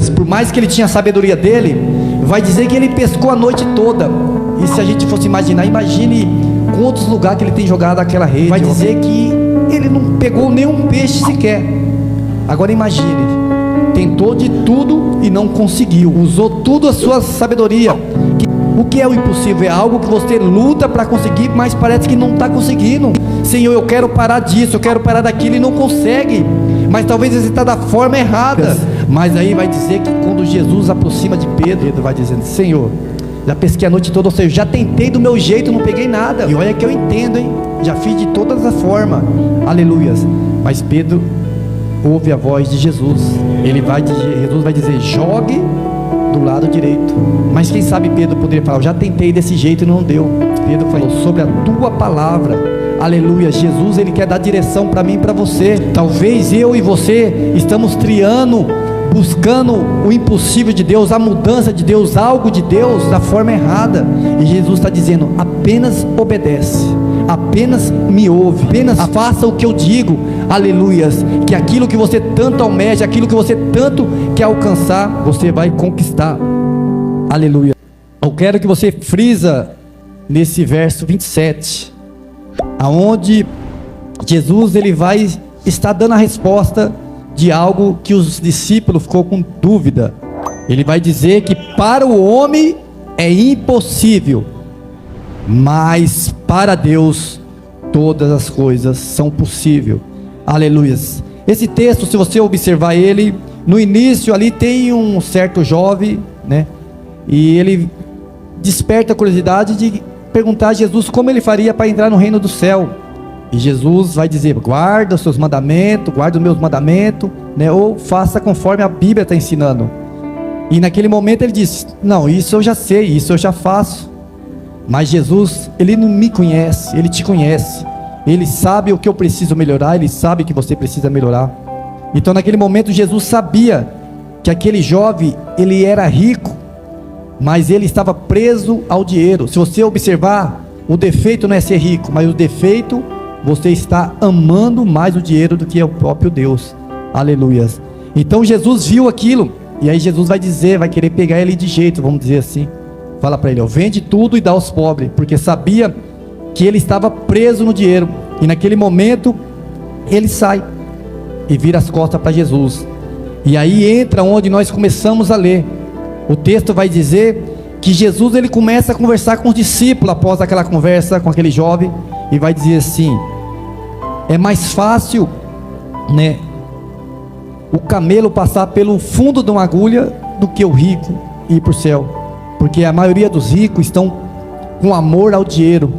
Por mais que ele tinha a sabedoria dele, vai dizer que ele pescou a noite toda. E se a gente fosse imaginar, imagine quantos lugares que ele tem jogado aquela rede. Vai dizer que ele não pegou nenhum peixe sequer. Agora imagine, tentou de tudo e não conseguiu. Usou tudo a sua sabedoria. O que é o impossível? É algo que você luta para conseguir, mas parece que não está conseguindo. Senhor, eu quero parar disso, eu quero parar daquilo, e não consegue. Mas talvez você está da forma errada. Mas aí vai dizer que quando Jesus aproxima de Pedro, Pedro vai dizendo: Senhor, já pesquei a noite toda, ou seja, já tentei do meu jeito, não peguei nada. E olha que eu entendo, hein? Já fiz de todas as formas. Aleluias. Mas Pedro ouve a voz de Jesus. Jesus vai dizer: jogue do lado direito. Mas quem sabe Pedro poderia falar: eu já tentei desse jeito e não deu. Pedro falou: sobre a tua palavra. Aleluia. Jesus, ele quer dar direção para mim e para você. Talvez eu e você estamos triando, buscando o impossível de Deus, a mudança de Deus, algo de Deus da forma errada. E Jesus está dizendo: apenas obedece, apenas me ouve, apenas faça o que eu digo. Aleluias. Que aquilo que você tanto almeja, aquilo que você tanto quer alcançar, você vai conquistar. Aleluia. Eu quero que você frisa nesse verso 27, aonde Jesus ele vai estar dando a resposta de algo que os discípulos ficou com dúvida. Ele vai dizer que para o homem é impossível, mas para Deus todas as coisas são possíveis. Aleluias. Esse texto, se você observar ele, no início ali tem um certo jovem, né? E ele desperta a curiosidade de perguntar a Jesus como ele faria para entrar no reino do céu. E Jesus vai dizer: guarda os seus mandamentos, guarda os meus mandamentos, né? Ou faça conforme a Bíblia está ensinando. E naquele momento ele diz: não, isso eu já sei, isso eu já faço. Mas Jesus, ele não me conhece, ele te conhece. Ele sabe o que eu preciso melhorar, ele sabe que você precisa melhorar. Então naquele momento Jesus sabia que aquele jovem, ele era rico, mas ele estava preso ao dinheiro. Se você observar, o defeito não é ser rico, mas o defeito, você está amando mais o dinheiro do que o próprio Deus. Aleluias. Então Jesus viu aquilo, e aí Jesus vai dizer, vai querer pegar ele de jeito, vamos dizer assim. Fala para ele: ó, vende tudo e dá aos pobres, porque sabia que ele estava preso no dinheiro. E naquele momento ele sai e vira as costas para Jesus. E aí entra onde nós começamos a ler. O texto vai dizer que Jesus ele começa a conversar com os discípulos após aquela conversa com aquele jovem, e vai dizer assim: é mais fácil, né, o camelo passar pelo fundo de uma agulha do que o rico ir para o céu, porque a maioria dos ricos estão com amor ao dinheiro.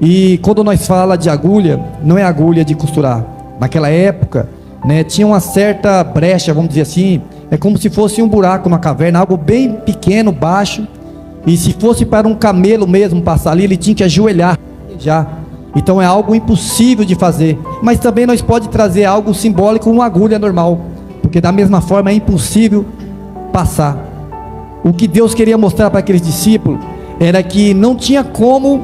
E quando nós fala de agulha, não é agulha de costurar. Naquela época, né, tinha uma certa brecha, vamos dizer assim. É como se fosse um buraco na caverna, algo bem pequeno, baixo. E se fosse para um camelo mesmo passar ali, ele tinha que ajoelhar já. Então é algo impossível de fazer. Mas também nós pode trazer algo simbólico, uma agulha normal, porque da mesma forma é impossível passar. O que Deus queria mostrar para aqueles discípulos era que não tinha como,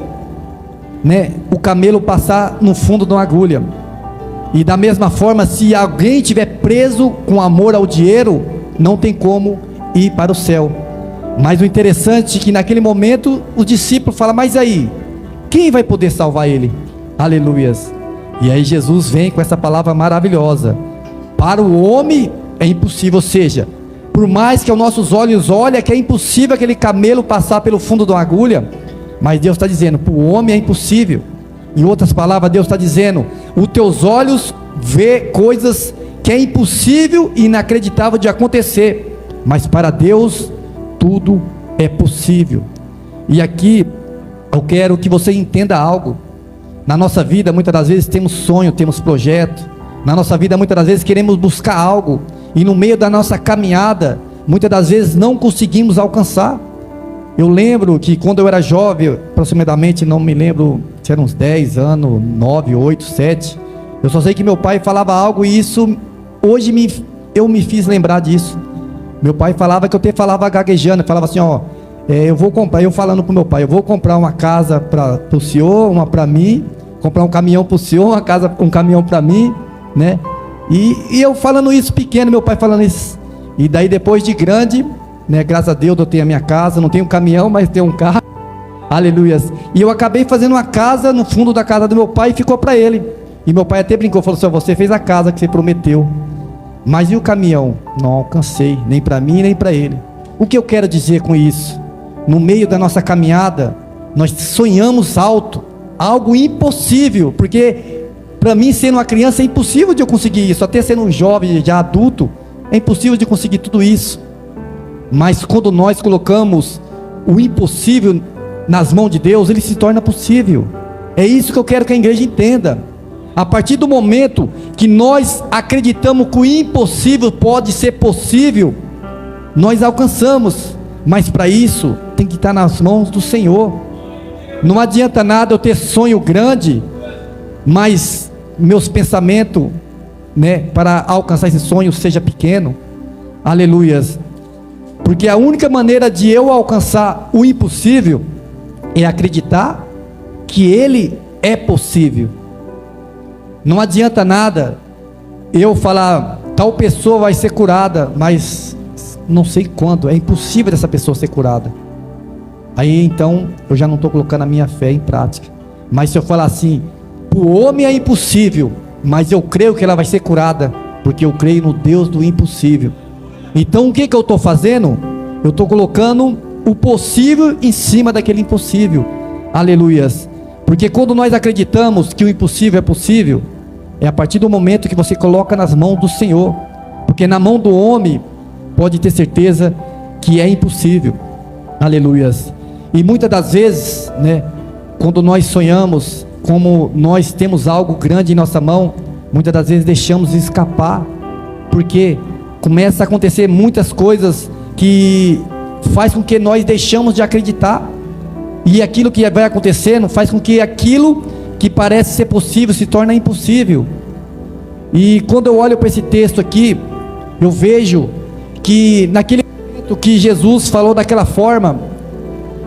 né, o camelo passar no fundo de uma agulha. E da mesma forma, se alguém estiver preso com amor ao dinheiro, não tem como ir para o céu. Mas o interessante é que naquele momento os discípulos falam: mas aí, quem vai poder salvar ele? Aleluias. E aí Jesus vem com essa palavra maravilhosa: para o homem é impossível. Ou seja, por mais que aos nossos olhos olhem que é impossível aquele camelo passar pelo fundo de uma agulha, mas Deus está dizendo: para o homem é impossível. Em outras palavras, Deus está dizendo: os teus olhos vê coisas que é impossível e inacreditável de acontecer, mas para Deus tudo é possível. E aqui eu quero que você entenda algo. Na nossa vida muitas das vezes temos sonho, temos projeto. Na nossa vida muitas das vezes queremos buscar algo, e no meio da nossa caminhada muitas das vezes não conseguimos alcançar. Eu lembro que quando eu era jovem, aproximadamente, não me lembro se eram uns 10 anos, 9, 8, 7, eu só sei que meu pai falava algo, e isso hoje eu me fiz lembrar disso. Meu pai falava que eu até falava gaguejando, falava assim: ó, eu vou comprar, eu falando para o meu pai, eu vou comprar uma casa para o senhor, uma para mim, comprar um caminhão para o senhor, uma casa, um caminhão para mim, né? E eu falando isso pequeno, meu pai falando isso. E daí depois de grande, né, graças a Deus eu tenho a minha casa, não tenho um caminhão, mas tenho um carro. Aleluias. E eu acabei fazendo uma casa no fundo da casa do meu pai e ficou para ele. E meu pai até brincou, falou assim: você fez a casa que você prometeu, mas e o caminhão? Não alcancei, nem para mim nem para ele. O que eu quero dizer com isso? No meio da nossa caminhada, nós sonhamos alto, algo impossível, porque para mim, sendo uma criança, é impossível de eu conseguir isso. Até sendo um jovem, já adulto, é impossível de conseguir tudo isso. Mas quando nós colocamos o impossível nas mãos de Deus, ele se torna possível. É isso que eu quero que a igreja entenda. A partir do momento que nós acreditamos que o impossível pode ser possível, nós alcançamos. Mas para isso tem que estar nas mãos do Senhor. Não adianta nada eu ter sonho grande, mas meus pensamentos, né, para alcançar esse sonho seja pequeno. Aleluias. Porque a única maneira de eu alcançar o impossível é acreditar que ele é possível. Não adianta nada eu falar tal pessoa vai ser curada, mas não sei quando, é impossível dessa pessoa ser curada. Aí então eu já não estou colocando a minha fé em prática. Mas se eu falar assim, o homem é impossível, mas eu creio que ela vai ser curada, porque eu creio no Deus do impossível. Então o que eu estou fazendo? Eu estou colocando o possível em cima daquele impossível. Aleluias. Porque quando nós acreditamos que o impossível é possível, é a partir do momento que você coloca nas mãos do Senhor. Porque na mão do homem, pode ter certeza que é impossível. Aleluias. E muitas das vezes, né, quando nós sonhamos, como nós temos algo grande em nossa mão, muitas das vezes deixamos escapar, porque começa a acontecer muitas coisas que faz com que nós deixamos de acreditar, e aquilo que vai acontecendo faz com que aquilo que parece ser possível se torne impossível. E quando eu olho para esse texto aqui, eu vejo que naquele momento que Jesus falou daquela forma,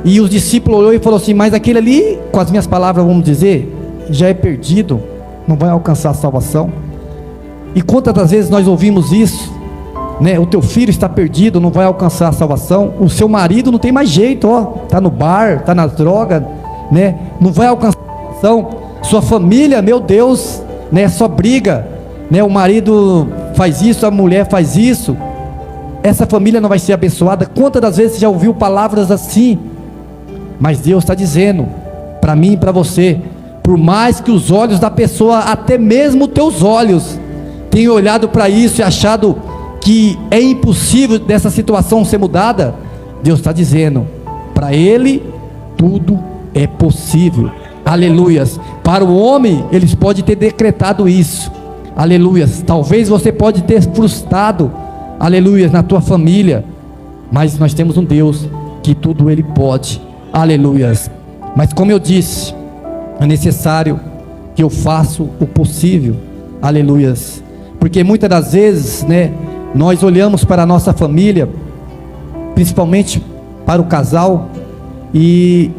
e os discípulos olhou e falou assim: mas aquele ali, com as minhas palavras vamos dizer, já é perdido, não vai alcançar a salvação. E quantas das vezes nós ouvimos isso, né? O teu filho está perdido, não vai alcançar a salvação. O seu marido não tem mais jeito, ó, está no bar, está nas drogas, né? Não vai alcançar a salvação. Sua família, meu Deus, né? Só briga, né? O marido faz isso, a mulher faz isso. Essa família não vai ser abençoada. Quantas das vezes você já ouviu palavras assim? Mas Deus está dizendo para mim e para você, por mais que os olhos da pessoa, até mesmo teus olhos, tenham olhado para isso e achado que é impossível dessa situação ser mudada, Deus está dizendo, para Ele tudo é possível. Aleluias. Para o homem, eles podem ter decretado isso. Aleluias. Talvez você pode ter frustrado, aleluias, na tua família, mas nós temos um Deus que tudo Ele pode. Aleluias. Mas como eu disse, é necessário que eu faça o possível. Aleluias. Porque muitas das vezes, né, nós olhamos para a nossa família, principalmente para o casal, e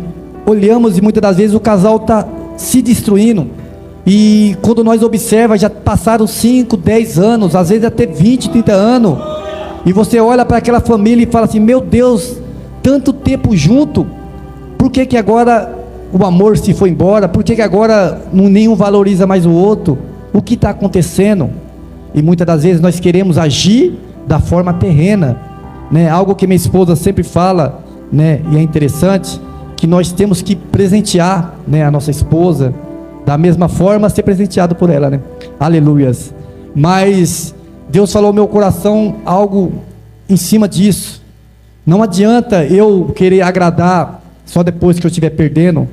olhamos e muitas das vezes o casal está se destruindo. E quando nós observamos, já passaram 5, 10 anos, às vezes até 20, 30 anos, e você olha para aquela família e fala assim: meu Deus, tanto tempo junto, por que que agora o amor se foi embora? Por que que agora nenhum valoriza mais o outro? O que está acontecendo? E muitas das vezes nós queremos agir da forma terrena, né? Algo que minha esposa sempre fala, né? E é interessante, que nós temos que presentear, né, a nossa esposa, da mesma forma ser presenteado por ela, né? Aleluias. Mas Deus falou ao meu coração algo em cima disso. Não adianta eu querer agradar só depois que eu estiver perdendo.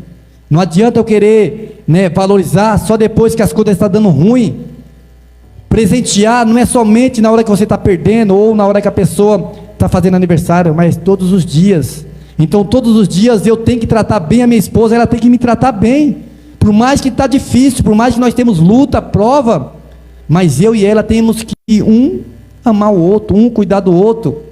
Não adianta eu querer, né, valorizar só depois que as coisas estão dando ruim. Presentear não é somente na hora que você está perdendo, ou na hora que a pessoa está fazendo aniversário, mas todos os dias. Então todos os dias eu tenho que tratar bem a minha esposa, ela tem que me tratar bem. Por mais que está difícil, por mais que nós temos luta, prova, mas eu e ela temos que um amar o outro, um cuidar do outro.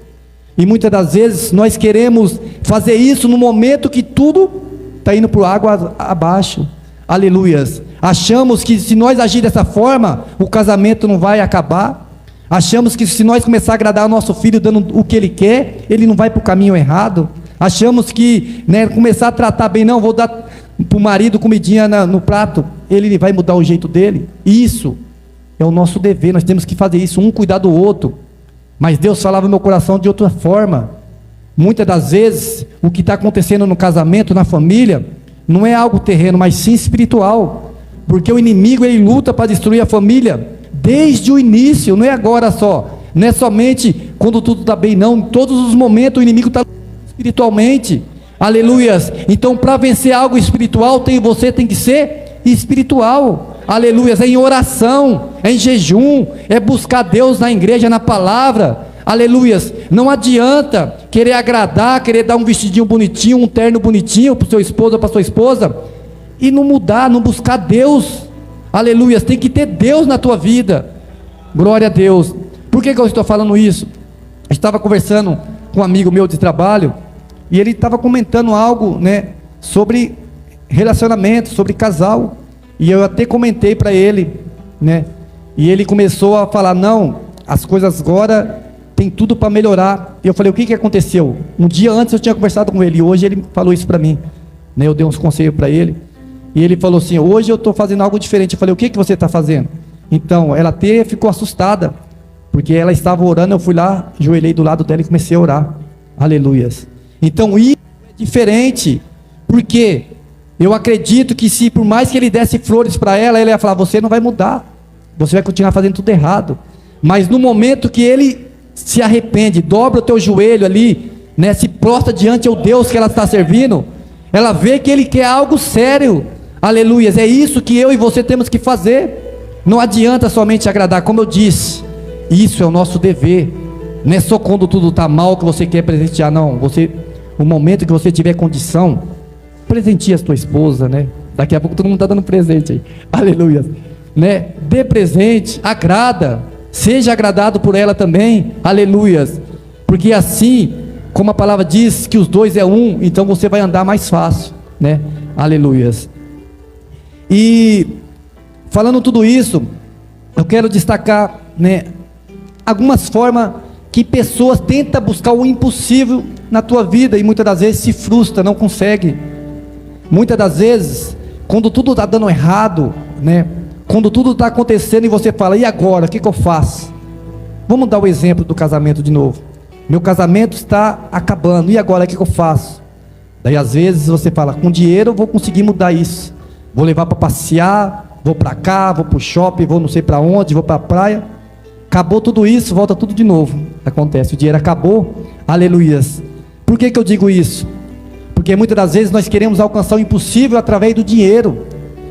E muitas das vezes nós queremos fazer isso no momento que tudo está indo por água abaixo. Aleluias. Achamos que se nós agir dessa forma, o casamento não vai acabar. Achamos que se nós começar a agradar o nosso filho dando o que ele quer, ele não vai para o caminho errado. Achamos que, né, começar a tratar bem, não, vou dar para o marido comidinha no prato, ele vai mudar o jeito dele. Isso é o nosso dever, nós temos que fazer isso, um cuidar do outro. Mas Deus falava no meu coração de outra forma. Muitas das vezes, o que está acontecendo no casamento, na família, não é algo terreno, mas sim espiritual. Porque o inimigo, ele luta para destruir a família desde o início, não é agora só, não é somente quando tudo está bem, não. Em todos os momentos o inimigo está espiritualmente, aleluias. Então, para vencer algo espiritual, você tem que ser espiritual, aleluias. É em oração, é em jejum, é buscar Deus na igreja, na palavra, aleluias. Não adianta querer agradar, querer dar um vestidinho bonitinho, um terno bonitinho para o seu esposo ou para sua esposa, e não mudar, não buscar Deus, aleluias. Tem que ter Deus na tua vida, glória a Deus. Por que eu estou falando isso? Eu estava conversando com um amigo meu de trabalho, e ele estava comentando algo, né, sobre relacionamento, sobre casal, e eu até comentei para ele, né, e ele começou a falar, não, as coisas agora tem tudo para melhorar. E eu falei, o que aconteceu? Um dia antes eu tinha conversado com ele, e hoje ele falou isso para mim, né, eu dei uns conselhos para ele, e ele falou assim, hoje eu estou fazendo algo diferente. Eu falei, o que você está fazendo? Então, ela até ficou assustada, porque ela estava orando, eu fui lá, ajoelhei do lado dela e comecei a orar, aleluias. Então isso é diferente, porque eu acredito que se por mais que ele desse flores para ela, ela ia falar, você não vai mudar, você vai continuar fazendo tudo errado. Mas no momento que ele se arrepende, dobra o teu joelho ali, né, se prostra diante ao Deus que ela está servindo, ela vê que ele quer algo sério, aleluias. É isso que eu e você temos que fazer. Não adianta somente agradar, como eu disse, isso é o nosso dever. Não é só quando tudo está mal que você quer presentear, não. O momento que você tiver condição, presenteie a tua esposa, né? Daqui a pouco todo mundo está dando presente aí, aleluia, né? Dê presente, agrada, seja agradado por ela também, aleluias. Porque assim, como a palavra diz que os dois é um, então você vai andar mais fácil, né? Aleluias. E falando tudo isso, eu quero destacar, né, algumas formas que pessoas tentam buscar o impossível na tua vida e muitas das vezes se frustra, não consegue. Muitas das vezes, quando tudo está dando errado, né, quando tudo está acontecendo e você fala, e agora, o que eu faço? Vamos dar o exemplo do casamento de novo. Meu casamento está acabando, e agora o que eu faço? Daí às vezes você fala, com dinheiro eu vou conseguir mudar isso, vou levar para passear, vou para cá, vou para o shopping, vou não sei para onde, vou para a praia. Acabou tudo isso, volta tudo de novo. Acontece, o dinheiro acabou, aleluias. Por que eu digo isso? Porque muitas das vezes nós queremos alcançar o impossível através do dinheiro,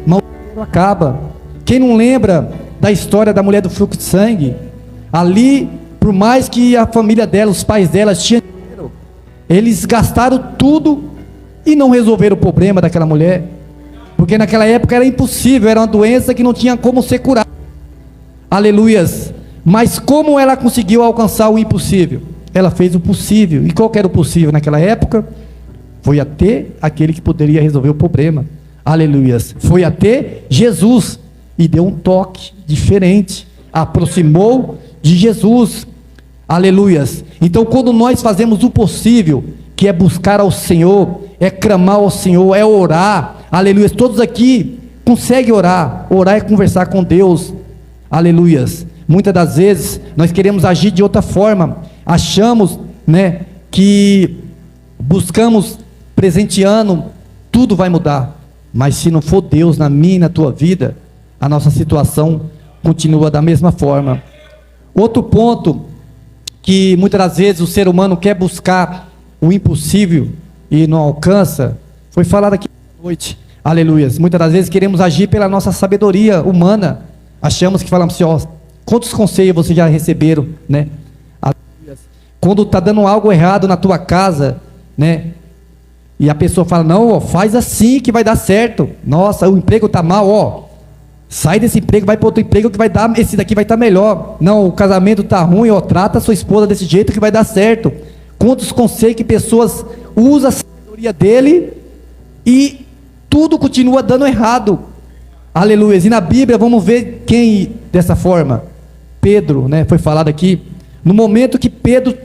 mas o dinheiro acaba. Quem não lembra da história da mulher do fluxo de sangue? Ali, por mais que a família dela, os pais dela tinham dinheiro, eles gastaram tudo e não resolveram o problema daquela mulher, porque naquela época era impossível, era uma doença que não tinha como ser curada, aleluias. Mas como ela conseguiu alcançar o impossível? Ela fez o possível. E qual que era o possível naquela época? Foi até aquele que poderia resolver o problema, aleluias. Foi até Jesus e deu um toque diferente, aproximou de Jesus, aleluias. Então quando nós fazemos o possível, que é buscar ao Senhor, é clamar ao Senhor, é orar, aleluias. Todos aqui conseguem orar. Orar é conversar com Deus, aleluias. Muitas das vezes nós queremos agir de outra forma, achamos, né, que buscamos presenteando, tudo vai mudar, mas se não for Deus na minha e na tua vida, a nossa situação continua da mesma forma. Outro ponto, que muitas das vezes o ser humano quer buscar o impossível e não alcança, foi falado aqui à noite, aleluias. Muitas das vezes queremos agir pela nossa sabedoria humana, achamos que falamos assim, ó, quantos conselhos vocês já receberam, né? Quando está dando algo errado na tua casa, né? E a pessoa fala, não, ó, faz assim que vai dar certo. Nossa, o emprego está mal, ó, sai desse emprego, vai para outro emprego que vai dar, esse daqui vai estar melhor. Não, o casamento está ruim, ó, trata a sua esposa desse jeito que vai dar certo. Quantos conselhos que pessoas usam a sabedoria dele e tudo continua dando errado, aleluia. E na Bíblia vamos ver quem dessa forma? Pedro, né, foi falado aqui, no momento que Pedro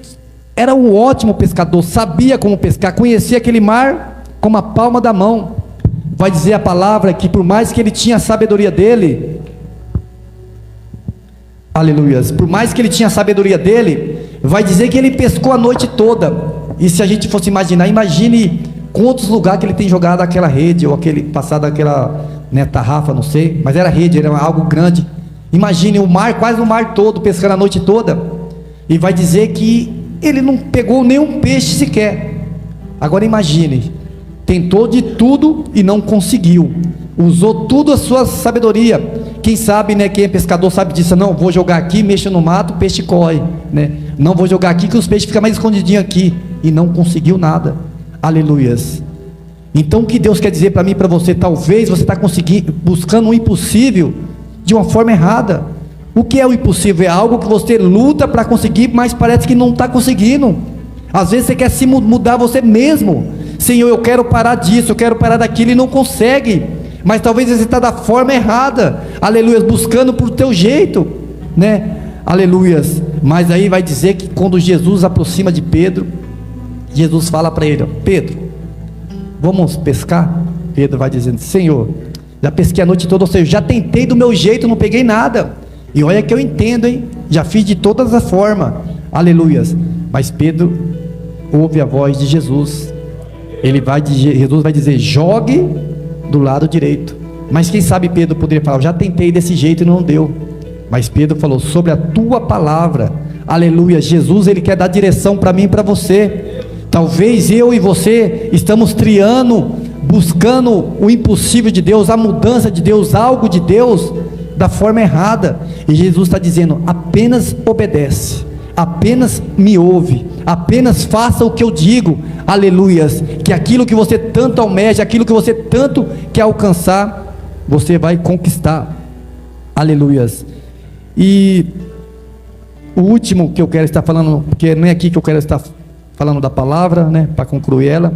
era um ótimo pescador, sabia como pescar, conhecia aquele mar como a palma da mão. Vai dizer a palavra que por mais que ele tinha a sabedoria dele, aleluias, por mais que ele tinha a sabedoria dele, vai dizer que ele pescou a noite toda. E se a gente fosse imaginar, imagine quantos lugares que ele tem jogado aquela rede, ou aquele, passado aquela, né, tarrafa, não sei, mas era rede, era algo grande. Imagine o mar, quase o mar todo, pescando a noite toda, e vai dizer que ele não pegou nenhum peixe sequer. Agora imagine, tentou de tudo e não conseguiu, usou tudo a sua sabedoria. Quem sabe, né, quem é pescador sabe disso. Não, vou jogar aqui, mexa no mato, o peixe corre, né? Não vou jogar aqui que os peixes ficam mais escondidinhos aqui, e não conseguiu nada. Aleluias. Então o que Deus quer dizer para mim e para você? Talvez você está conseguindo, buscando o impossível de uma forma errada. O que é o impossível? É algo que você luta para conseguir, mas parece que não está conseguindo. Às vezes você quer se mudar você mesmo. Senhor, eu quero parar disso, eu quero parar daquilo, e não consegue. Mas talvez você está da forma errada. Aleluias, buscando por teu jeito, né? Aleluias. Mas aí vai dizer que quando Jesus aproxima de Pedro, Jesus fala para ele: Pedro, vamos pescar? Pedro vai dizendo: Senhor, já pesquei a noite toda, ou seja, já tentei do meu jeito, não peguei nada. E olha que eu entendo, hein? Já fiz de todas as formas. Aleluias. Mas Pedro ouve a voz de Jesus. Jesus vai dizer: jogue do lado direito. Mas quem sabe Pedro poderia falar: eu já tentei desse jeito e não deu. Mas Pedro falou: sobre a tua palavra. Aleluia. Jesus, ele quer dar direção para mim e para você. Talvez eu e você estamos triando, buscando o impossível de Deus, a mudança de Deus, algo de Deus, da forma errada. E Jesus está dizendo: apenas obedece, apenas me ouve, apenas faça o que eu digo. Aleluias. Que aquilo que você tanto almeja, aquilo que você tanto quer alcançar, você vai conquistar. Aleluias. E o último que eu quero estar falando, porque não é aqui que eu quero estar falando da palavra, né, para concluir ela.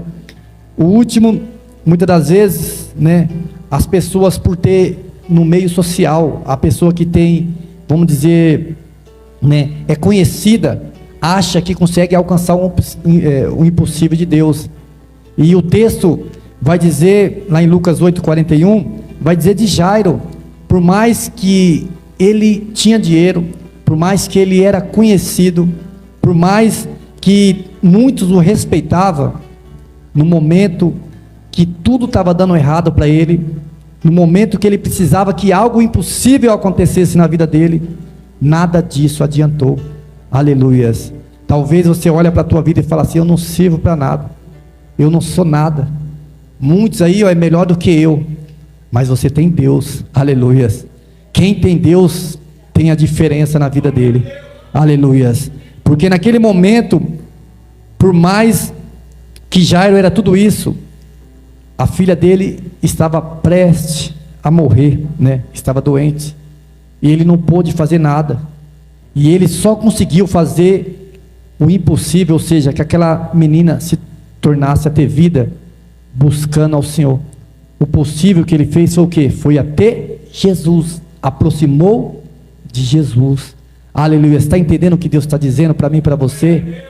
O último, muitas das vezes, né, as pessoas, por ter no meio social, a pessoa que tem, vamos dizer, né, é conhecida, acha que consegue alcançar o impossível de Deus. E o texto vai dizer, lá em Lucas 8:41, vai dizer de Jairo. Por mais que ele tinha dinheiro, por mais que ele era conhecido, por mais que muitos o respeitavam, no momento que tudo estava dando errado para ele, no momento que ele precisava que algo impossível acontecesse na vida dele, nada disso adiantou. Aleluias. Talvez você olhe para a tua vida e fale assim: eu não sirvo para nada, eu não sou nada. Muitos aí é melhor do que eu, mas você tem Deus. Aleluias. Quem tem Deus tem a diferença na vida dele. Aleluias. Porque naquele momento, por mais que Jairo era tudo isso, a filha dele estava prestes a morrer, né? Estava doente, e ele não pôde fazer nada, e ele só conseguiu fazer o impossível, ou seja, que aquela menina se tornasse a ter vida, buscando ao Senhor. O possível que ele fez foi o quê? Foi até Jesus, aproximou de Jesus. Aleluia. Está entendendo o que Deus está dizendo para mim e para você?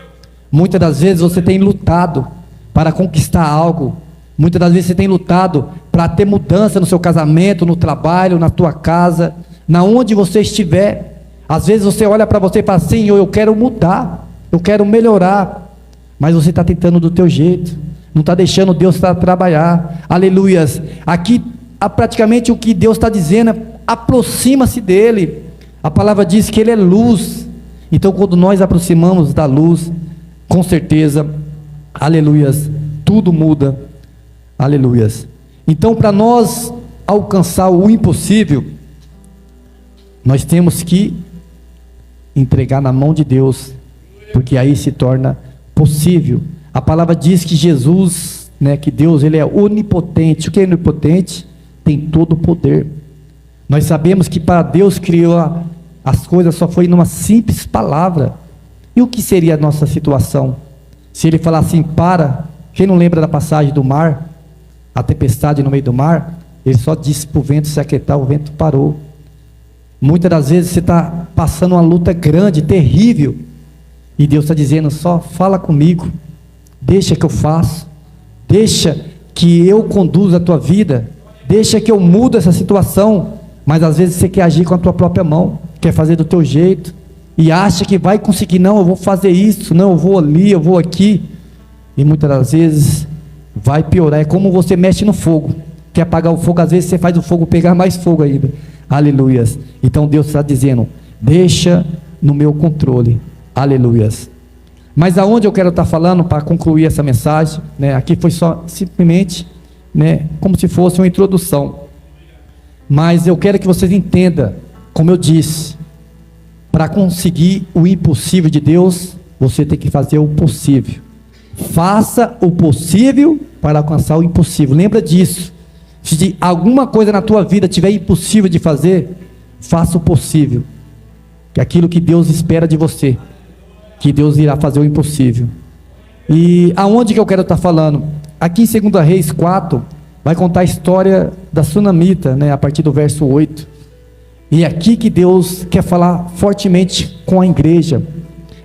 Muitas das vezes você tem lutado para conquistar algo, muitas das vezes você tem lutado para ter mudança no seu casamento, no trabalho, na tua casa, na onde você estiver. Às vezes você olha para você e fala: Senhor, eu quero mudar, eu quero melhorar, mas você está tentando do teu jeito, não está deixando Deus trabalhar. Aleluias. Aqui praticamente o que Deus está dizendo é: aproxima-se dele. A palavra diz que ele é luz. Então quando nós aproximamos da luz, com certeza, aleluias, tudo muda. Aleluias. Então, para nós alcançar o impossível, nós temos que entregar na mão de Deus, porque aí se torna possível. A palavra diz que Jesus, né, que Deus, ele é onipotente. O que é onipotente? Tem todo o poder. Nós sabemos que para Deus criou as coisas só foi numa simples palavra. E o que seria a nossa situação se ele falar assim: para? Quem não lembra da passagem do mar, a tempestade no meio do mar? Ele só disse para o vento se aquietar, o vento parou. Muitas das vezes você está passando uma luta grande, terrível, e Deus está dizendo: só fala comigo, deixa que eu faço, deixa que eu conduza a tua vida, deixa que eu mudo essa situação. Mas às vezes você quer agir com a tua própria mão, quer fazer do teu jeito, e acha que vai conseguir. Não, eu vou fazer isso, não, eu vou ali, eu vou aqui, e muitas das vezes vai piorar. É como você mexe no fogo, quer apagar o fogo, às vezes você faz o fogo pegar mais fogo ainda. Aleluias. Então Deus está dizendo: deixa no meu controle. Aleluias. Mas aonde eu quero estar falando para concluir essa mensagem, né? Aqui foi só simplesmente, né, como se fosse uma introdução. Mas eu quero que vocês entendam, como eu disse, para conseguir o impossível de Deus, você tem que fazer o possível. Faça o possível para alcançar o impossível. Lembra disso. Se alguma coisa na tua vida tiver impossível de fazer, faça o possível, que é aquilo que Deus espera de você, que Deus irá fazer o impossível. E aonde que eu quero estar falando? Aqui em 2 Reis 4, vai contar a história da Sunamita, né, a partir do verso 8. E é aqui que Deus quer falar fortemente com a igreja.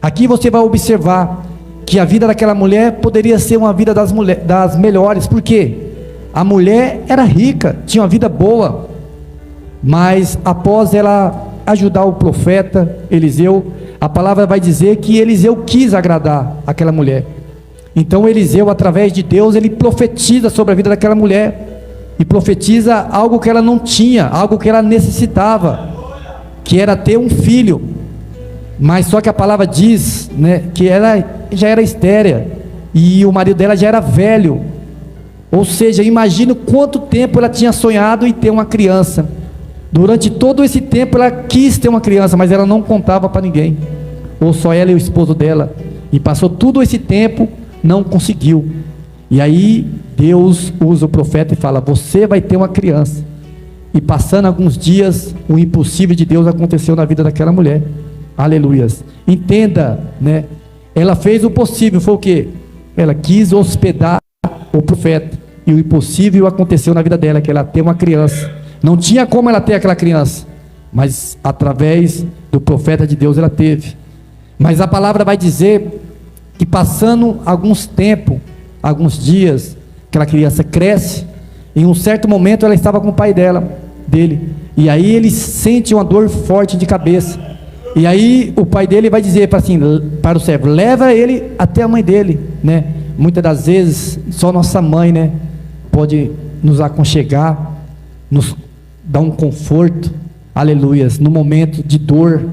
Aqui você vai observar que a vida daquela mulher poderia ser uma vida das melhores. Por quê? A mulher era rica, tinha uma vida boa, mas após ela ajudar o profeta Eliseu, a palavra vai dizer que Eliseu quis agradar aquela mulher. Então Eliseu, através de Deus, ele profetiza sobre a vida daquela mulher, e profetiza algo que ela não tinha, algo que ela necessitava, que era ter um filho. Mas só que a palavra diz, né, que ela já era estéril, e o marido dela já era velho. Ou seja, imagina quanto tempo ela tinha sonhado em ter uma criança. Durante todo esse tempo ela quis ter uma criança, mas ela não contava para ninguém, ou só ela e o esposo dela. E passou todo esse tempo, não conseguiu. E aí Deus usa o profeta e fala: você vai ter uma criança. E passando alguns dias, o impossível de Deus aconteceu na vida daquela mulher. Aleluias. Entenda, né? Ela fez o possível. Foi o quê? Ela quis hospedar o profeta, e o impossível aconteceu na vida dela, que ela ter uma criança. Não tinha como ela ter aquela criança, mas através do profeta de Deus ela teve. Mas a palavra vai dizer que passando alguns tempos, alguns dias, aquela criança cresce. Em um certo momento ela estava com o pai dele, e aí ele sente uma dor forte de cabeça. E aí o pai dele vai dizer para o servo: leva ele até a mãe dele, né? Muitas das vezes só nossa mãe, né, pode nos aconchegar, nos dar um conforto, aleluias, no momento de dor,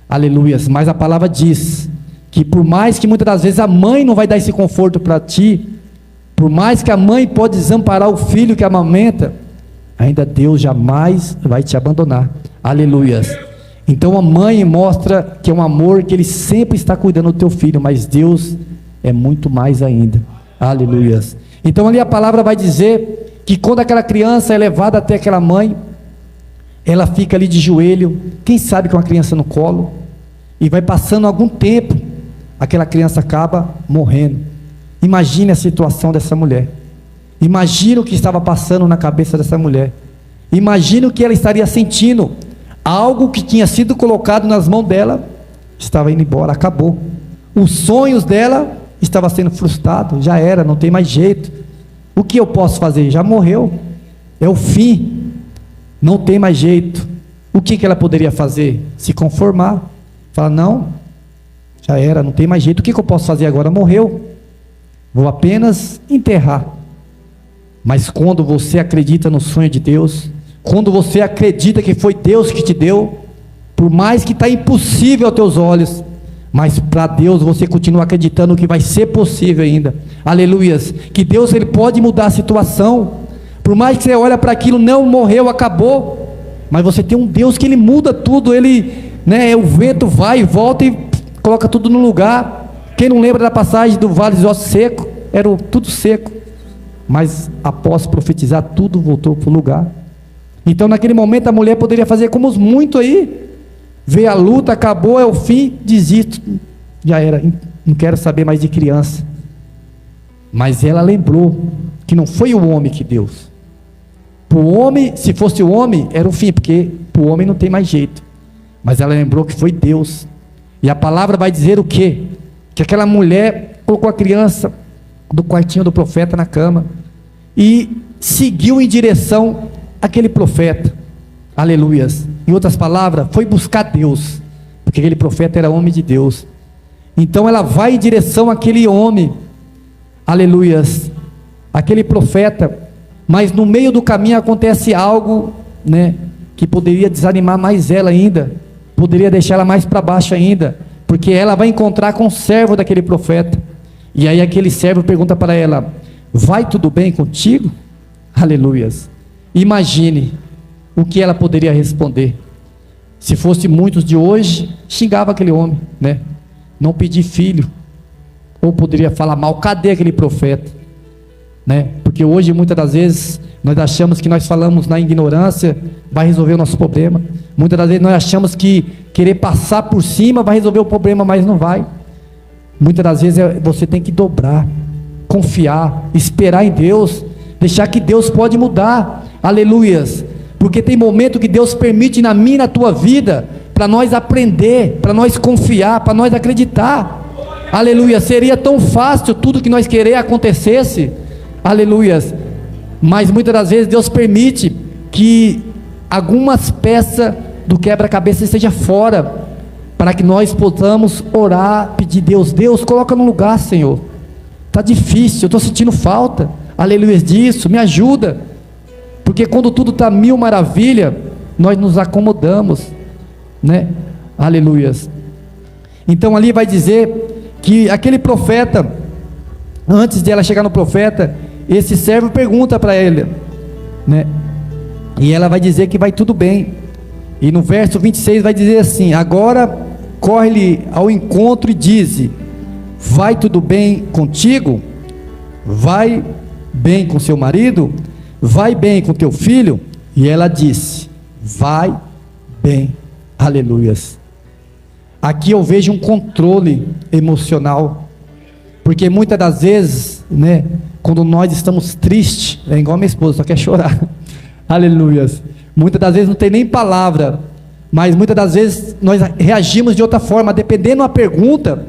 aleluias. Mas a palavra diz que por mais que muitas das vezes a mãe não vai dar esse conforto para ti, por mais que a mãe pode desamparar o filho que amamenta, ainda Deus jamais vai te abandonar, aleluias. Então a mãe mostra que é um amor, que Ele sempre está cuidando do teu filho, mas Deus é muito mais ainda, aleluias. Então ali a palavra vai dizer que quando aquela criança é levada até aquela mãe, ela fica ali de joelho, quem sabe com a criança no colo, e vai passando algum tempo, aquela criança acaba morrendo. Imagine a situação dessa mulher, imagine o que estava passando na cabeça dessa mulher, imagine o que ela estaria sentindo. Algo que tinha sido colocado nas mãos dela estava indo embora, acabou. Os sonhos dela estavam sendo frustrados, já era, não tem mais jeito. O que eu posso fazer? Já morreu, é o fim, não tem mais jeito. O que ela poderia fazer? Se conformar, falar: não, já era, não tem mais jeito. O que eu posso fazer agora? Morreu, vou apenas enterrar. Mas quando você acredita no sonho de Deus, quando você acredita que foi Deus que te deu, por mais que está impossível aos teus olhos, mas para Deus você continua acreditando que vai ser possível ainda, aleluias, que Deus Ele pode mudar a situação, por mais que você olha para aquilo, não morreu, acabou, mas você tem um Deus que Ele muda tudo, Ele, né, o vento vai e volta e coloca tudo no lugar. Quem não lembra da passagem do vale dos ossos secos? Era tudo seco, mas após profetizar, tudo voltou para o lugar. Então naquele momento a mulher poderia fazer como os muitos aí, ver a luta, acabou, é o fim, desisto, já era, não quero saber mais de criança. Mas ela lembrou que não foi o homem que Deus, Para o homem, se fosse o homem, era o fim, porque para o homem não tem mais jeito. Mas ela lembrou que foi Deus. E a palavra vai dizer o quê? Que aquela mulher colocou a criança do quartinho do profeta na cama e seguiu em direção àquele profeta. Aleluias. Em outras palavras, foi buscar Deus, porque aquele profeta era homem de Deus. Então ela vai em direção àquele homem, aleluias, aquele profeta, mas no meio do caminho acontece algo, né, que poderia desanimar mais ela ainda, poderia deixar ela mais para baixo ainda, porque ela vai encontrar com o servo daquele profeta, e aí aquele servo pergunta para ela: vai tudo bem contigo? Aleluias. Imagine o que ela poderia responder. Se fosse muitos de hoje, xingava aquele homem, né? Não pedir filho, ou poderia falar mal: cadê aquele profeta, né? Porque hoje muitas das vezes nós achamos que nós falamos na ignorância vai resolver o nosso problema. Muitas das vezes nós achamos que querer passar por cima vai resolver o problema, mas não vai. Muitas das vezes você tem que dobrar, confiar, esperar em Deus, deixar que Deus pode mudar. Aleluias. Porque tem momento que Deus permite na minha e na tua vida, para nós aprender, para nós confiar, para nós acreditar. Aleluia. Seria tão fácil tudo que nós querer acontecesse. Aleluias. Mas muitas das vezes Deus permite que algumas peças do quebra-cabeça estejam fora, para que nós possamos orar, pedir: Deus, coloca no lugar, Senhor. Está difícil, eu estou sentindo falta, aleluia, disso, me ajuda. Porque quando tudo está mil maravilha, nós nos acomodamos, né? Aleluias. Então ali vai dizer que aquele profeta, antes de ela chegar no profeta, esse servo pergunta para ele, né? E ela vai dizer que vai tudo bem. E no verso 26 vai dizer assim: agora corre-lhe ao encontro e diz: vai tudo bem contigo? Vai bem com seu marido? Vai bem com teu filho? E ela disse: vai bem. Aleluias. Aqui eu vejo um controle emocional, porque muitas das vezes, né, quando nós estamos tristes, é igual a minha esposa, só quer chorar. Aleluias. Muitas das vezes não tem nem palavra, mas muitas das vezes nós reagimos de outra forma. Dependendo da pergunta,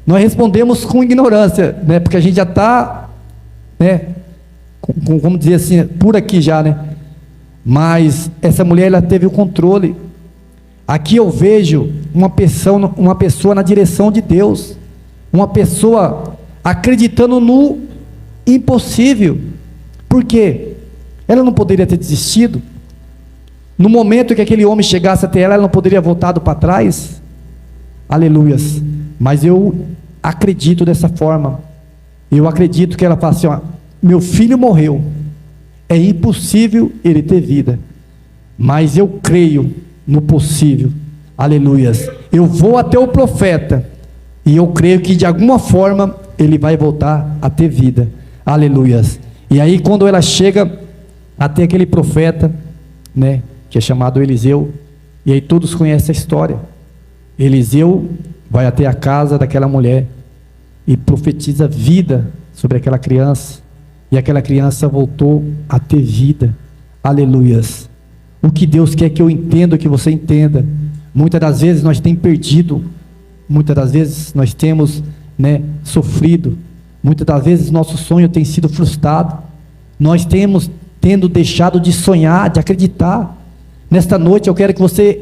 nós respondemos com ignorância, né, porque a gente já está, né, vamos dizer assim, por aqui já, né? Mas essa mulher, ela teve o controle. Aqui eu vejo uma pessoa na direção de Deus, uma pessoa acreditando no impossível. Por quê? Ela não poderia ter desistido. No momento que aquele homem chegasse até ela, ela não poderia voltado para trás. Aleluias. Mas eu acredito dessa forma. Eu acredito que ela fala assim: ó, meu filho morreu, é impossível ele ter vida, mas eu creio no possível. Aleluias. Eu vou até o profeta e eu creio que de alguma forma ele vai voltar a ter vida. Aleluias. E aí quando ela chega até aquele profeta, né, que é chamado Eliseu, e aí todos conhecem a história. Eliseu vai até a casa daquela mulher e profetiza vida sobre aquela criança, e aquela criança voltou a ter vida. Aleluias. O que Deus quer que eu entenda, que você entenda. Muitas das vezes nós temos perdido, muitas das vezes nós temos, né, sofrido, muitas das vezes nosso sonho tem sido frustrado, nós temos tendo deixado de sonhar, de acreditar. Nesta noite eu quero que você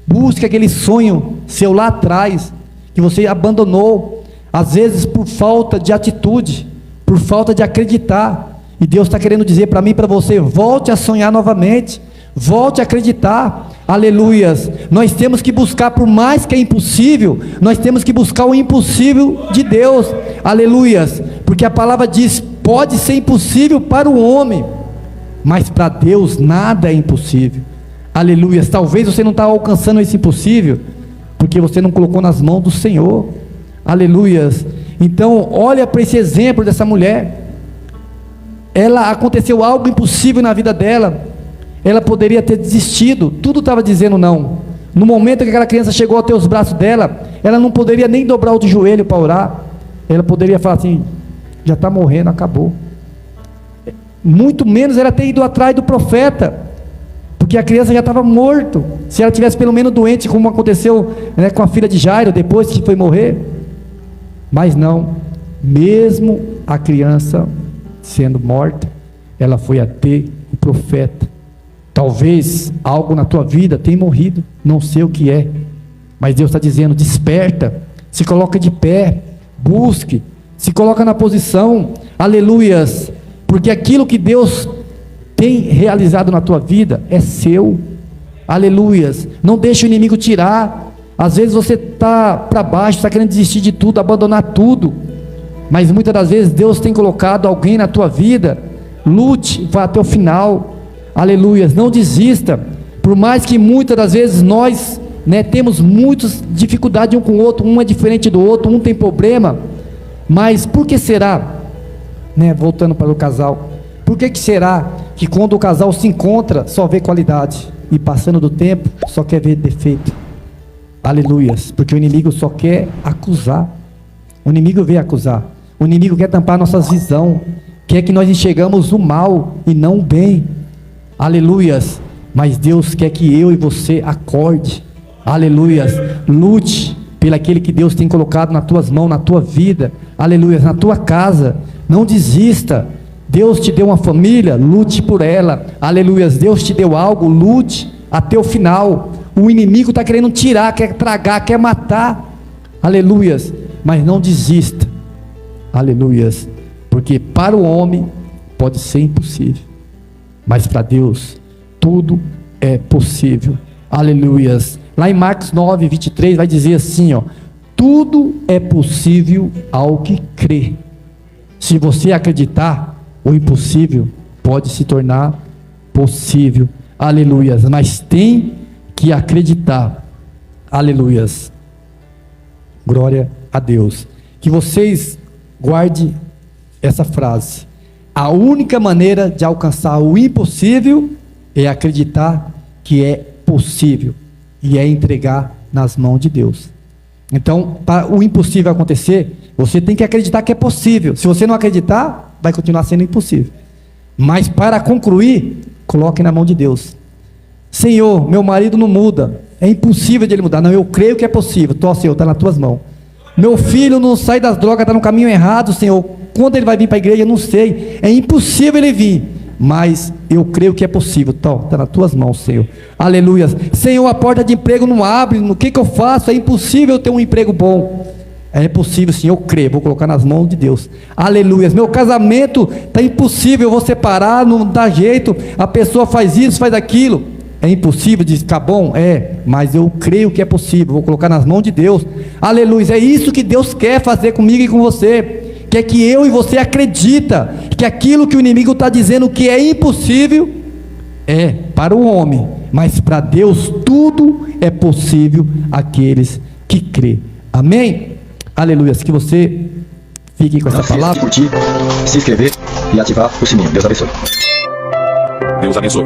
busque aquele sonho seu lá atrás, que você abandonou, às vezes por falta de atitude, por falta de acreditar. E Deus está querendo dizer para mim e para você: volte a sonhar novamente, volte a acreditar. Aleluias. Nós temos que buscar, por mais que é impossível, nós temos que buscar o impossível de Deus. Aleluias. Porque a palavra diz: pode ser impossível para o homem, mas para Deus nada é impossível. Aleluias. Talvez você não está alcançando esse impossível porque você não colocou nas mãos do Senhor. Aleluias. Então olha para esse exemplo dessa mulher. Ela, aconteceu algo impossível na vida dela. Ela poderia ter desistido, tudo estava dizendo não. No momento que aquela criança chegou até os braços dela, ela não poderia nem dobrar o joelho para orar. Ela poderia falar assim: já está morrendo, acabou. muito menos ela ter ido atrás do profeta, porque a criança já estava morta. Se ela tivesse pelo menos doente, como aconteceu, né, com a filha de Jairo, depois que foi morrer. Mas não, mesmo a criança sendo morta, ela foi até o profeta. Talvez algo na tua vida tenha morrido, não sei o que é, mas Deus está dizendo: desperta, se coloca de pé, busque, se coloca na posição, aleluias, porque aquilo que Deus tem realizado na tua vida é seu, aleluias. Não deixe o inimigo tirar. Às vezes você está para baixo, está querendo desistir de tudo, abandonar tudo, mas muitas das vezes Deus tem colocado alguém na tua vida. Lute, vá até o final, aleluias, não desista, por mais que muitas das vezes nós, né, temos muitas dificuldades um com o outro, um é diferente do outro, um tem problema, mas por que será, né, voltando para o casal, por que será que quando o casal se encontra, só vê qualidade, e passando do tempo, só quer ver defeito? Aleluias, porque o inimigo só quer acusar, o inimigo veio acusar, o inimigo quer tampar nossas visões, quer que nós enxergamos o mal e não o bem, aleluias, mas Deus quer que eu e você acorde, aleluias, lute pelo aquele que Deus tem colocado nas tuas mãos, na tua vida, aleluias, na tua casa, não desista. Deus te deu uma família, lute por ela, aleluias. Deus te deu algo, lute até o final. O inimigo está querendo tirar, quer tragar, quer matar, aleluias, mas não desista, aleluias, porque para o homem pode ser impossível, mas para Deus tudo é possível, aleluias. Lá em Marcos 9, 23 vai dizer assim, ó: tudo é possível ao que crê. Se você acreditar, o impossível pode se tornar possível, aleluias, mas tem que acreditar, aleluias, glória a Deus. Que vocês guardem essa frase: a única maneira de alcançar o impossível é acreditar que é possível, e é entregar nas mãos de Deus. Então, para o impossível acontecer, você tem que acreditar que é possível. Se você não acreditar, vai continuar sendo impossível. Mas para concluir, coloque na mão de Deus. Senhor, meu marido não muda, é impossível de ele mudar. Não, eu creio que é possível. Senhor, está nas tuas mãos. Meu filho não sai das drogas, está no caminho errado, Senhor. Quando ele vai vir para a igreja, eu não sei. É impossível ele vir, mas eu creio que é possível. Está nas tuas mãos, Senhor. Aleluia. Senhor, a porta de emprego não abre. O que eu faço? É impossível ter um emprego bom. É possível, sim, eu creio. Vou colocar nas mãos de Deus. Aleluia. Meu casamento está impossível. Eu vou separar, não dá jeito. A pessoa faz isso, faz aquilo. É impossível de ficar bom? É, mas eu creio que é possível. Vou colocar nas mãos de Deus. Aleluia. É isso que Deus quer fazer comigo e com você. Quer que eu e você acredita que aquilo que o inimigo está dizendo que é impossível é para o homem, mas para Deus tudo é possível àqueles que crê. Amém? Aleluia. Que você fique com essa palavra. Curtir, se inscrever e ativar o sininho. Deus abençoe. Deus abençoe.